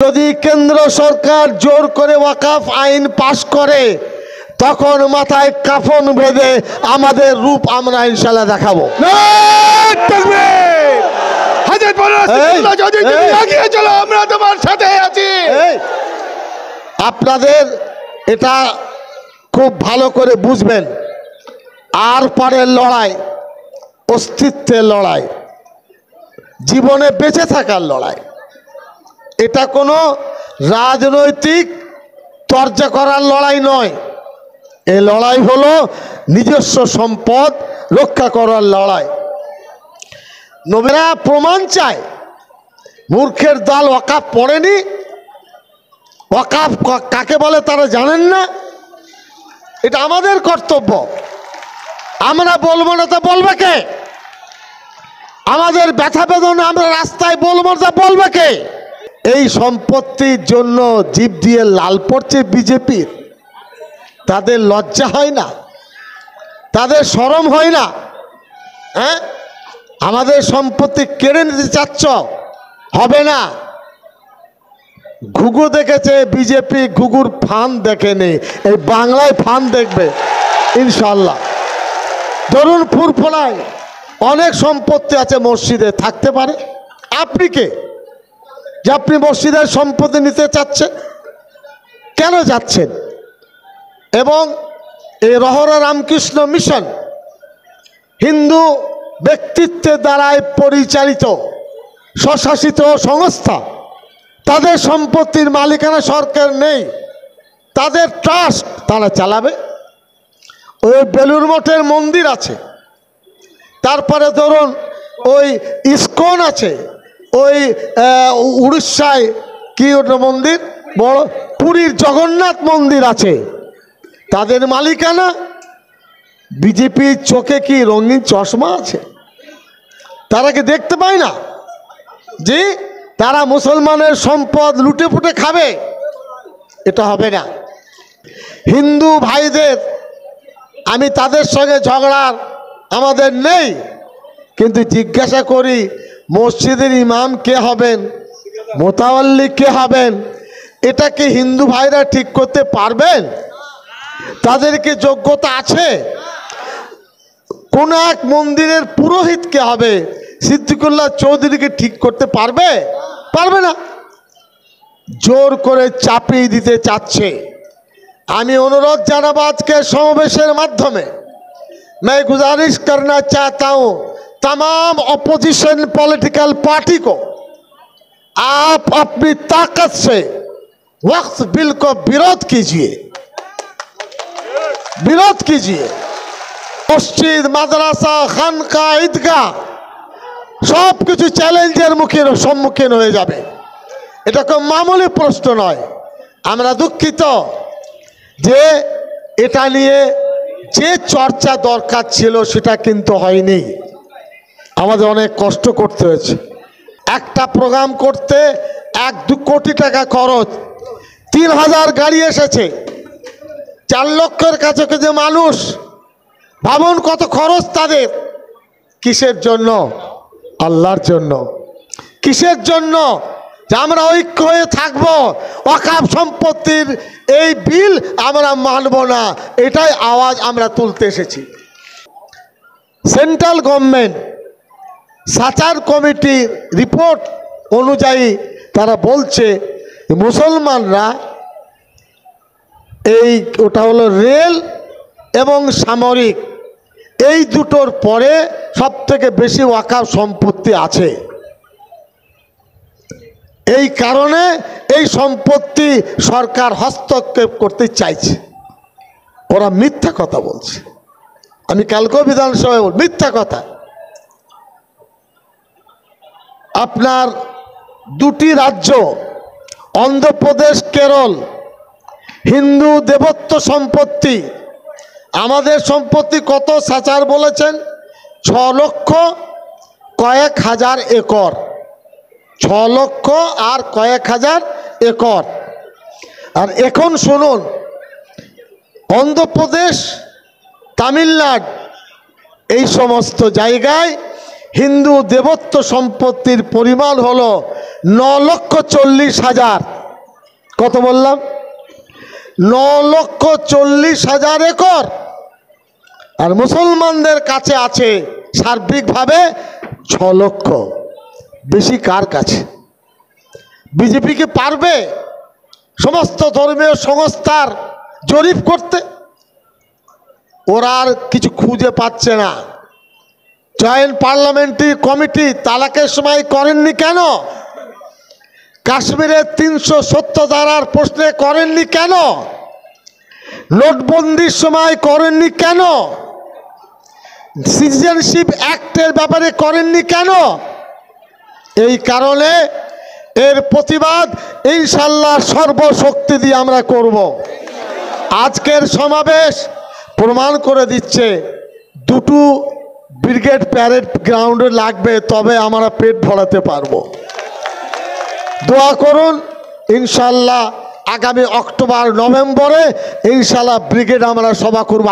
যদি কেন্দ্র সরকার জোর করে ওয়াকফ আইন পাশ করে তখন মাথায় কাফন বেঁধে আমাদের রূপ আমরা ইনশাআল্লাহ দেখাবো। আমরা তোমার সাথে আছি। আপনাদের এটা খুব ভালো করে বুঝবেন, আর পারের লড়াই অস্তিত্বের লড়াই, জীবনে বেঁচে থাকার লড়াই। এটা কোনো রাজনৈতিক চর্চা করার লড়াই নয়, এই লড়াই হলো নিজস্ব সম্পদ রক্ষা করার লড়াই। নবীরা প্রমাণ চায়, মূর্খের দল ওয়াকফ পড়েনি, ওয়াকফ কাকে বলে তারা জানেন না। এটা আমাদের কর্তব্য, আমরা বলবো না তা বলবে কে? আমাদের ব্যথা বেদনা আমরা রাস্তায় বলবো তা বলবে কে? এই সম্পত্তির জন্য জিভ দিয়ে লাল পড়ছে বিজেপির, তাদের লজ্জা হয় না? তাদের শরম হয় না? হ্যাঁ, আমাদের সম্পত্তি কেড়ে নিতে চাচ্ছ, হবে না। ঘুঘু দেখেছে বিজেপি, ঘুঘুর ফান দেখেনি, এই বাংলায় ফান দেখবে ইনশাল্লাহ। ধরুন ফুরফুরায় অনেক সম্পত্তি আছে, মসজিদে থাকতে পারে। আপনি কে যে আপনি মসজিদের সম্পত্তি নিতে চাচ্ছেন? কেন যাচ্ছেন? এবং এই রহরা রামকৃষ্ণ মিশন হিন্দু ব্যক্তিত্বের দ্বারাই পরিচালিত স্বশাসিত সংস্থা, তাদের সম্পত্তির মালিকানা সরকার নেই, তাদের ট্রাস্ট তারা চালাবে। ওই বেলুর মঠের মন্দির আছে, তারপরে ধরুন ওই ইস্কন আছে, ওই উড়িষ্যায় কি ওটা মন্দির বড়, পুরীর জগন্নাথ মন্দির আছে, তাদের মালিকানা। বিজেপির চোখে কি রঙিন চশমা আছে? তারা কি দেখতে পায় না যে তারা মুসলমানের সম্পদ লুটে পুটে খাবে? এটা হবে না। হিন্দু ভাইদের আমি তাদের সঙ্গে ঝগড়ার আমাদের নেই, কিন্তু জিজ্ঞাসা করি মসজিদের ইমাম কে হবেন, মোতাওয়াল্লি কে হবেন, এটা কি হিন্দু ভাইরা ঠিক করতে পারবেন? তাদেরকে যোগ্যতা আছে? কোন এক মন্দিরের পুরোহিত কে হবে, সিদ্দিকুল্লাহ চৌধুরীকে ঠিক করতে পারবে? পারবে না। জোর করে চাপিয়ে দিতে চাচ্ছে। আমি অনুরোধ জানাবো আজকে সমাবেশের মাধ্যমে, मैं गुजारिश करना चाहता हूं तमाम अपोजिशन पॉलिटिकल पार्टी को, आप अपनी ताकत से वक्फ बिल को विरोध कीजिए, विरोध कीजिए। मस्जिद, माद्रासा, खानका, ईदगाह सब কিছু চ্যালেঞ্জের সম্মুখীন হয়ে যাবে। এটা কোনো মামুলি প্রশ্ন নয়। আমরা দুঃখিত যে এটা নিয়ে যে চর্চা দরকার ছিল সেটা কিন্তু হয়নি। আমাদের অনেক কষ্ট করতে হয়েছে। একটা প্রোগ্রাম করতে 1-2 কোটি টাকা খরচ, 3000 গাড়ি এসেছে, 4 লক্ষের কাছে যে মানুষ, ভাবুন কত খরচ তাদের। কিসের জন্য? আল্লাহর জন্য। কিসের জন্য? যে আমরা ঐক্য হয়ে থাকবো, ওয়াকফ সম্পত্তির এই বিল আমরা মানব না, এটাই আওয়াজ আমরা তুলতে এসেছি। সেন্ট্রাল গভর্নমেন্ট সাচার কমিটির রিপোর্ট অনুযায়ী তারা বলছে মুসলমানরা এই ওটা হলো রেল এবং সামরিক, এই দুটোর পরে সবথেকে বেশি ওয়াকফ সম্পত্তি আছে। এই কারণে এই সম্পত্তি সরকার হস্তক্ষেপ করতে চাইছে। ওরা মিথ্যা কথা বলছে। আমি কালকেও বিধানসভায় মিথ্যা কথা। আপনার 2টি রাজ্য অন্ধ্রপ্রদেশ, কেরল, হিন্দু দেবত্ব সম্পত্তি, আমাদের সম্পত্তি কত সাচার বলেছেন? 6 লক্ষ কয়েক হাজার একর, 6 লক্ষ আর কয়েক হাজার একর। আর এখন শুনুন, অন্ধ্রপ্রদেশ, তামিলনাড়ু এই সমস্ত জায়গায় হিন্দু দেবত্ব সম্পত্তির পরিমাণ হলো 9,40,000, কত বললাম? 9,40,000 একর। আর মুসলমানদের কাছে আছে সার্বিকভাবে 6 লক্ষ। বেশি কার কাছে? বিজেপি কি পারবে সমস্ত ধর্মীয় সংস্থার জরিপ করতে? ওরা আর কিছু খুঁজে পাচ্ছে না। জয়েন্ট পার্লামেন্টারি কমিটি তালাকের সময় করেননি কেন? কাশ্মীরের 370 ধারার প্রশ্নে করেননি কেন? নোটবন্দির সময় করেননি কেন? সিটিজেনশিপ অ্যাক্টের ব্যাপারে করেননি কেন? এই কারণে এর প্রতিবাদ ইনশাল্লাহ সর্বশক্তি দিয়ে আমরা করব। আজকের সমাবেশ প্রমাণ করে দিচ্ছে, দুটো ব্রিগেড প্যারেড গ্রাউন্ডে লাগবে, তবে আমরা পেট ভরাতে পারবো। দোয়া করুন, ইনশাল্লাহ আগামী অক্টোবর নভেম্বরে ইনশাল্লাহ ব্রিগেড আমরা সভা করব।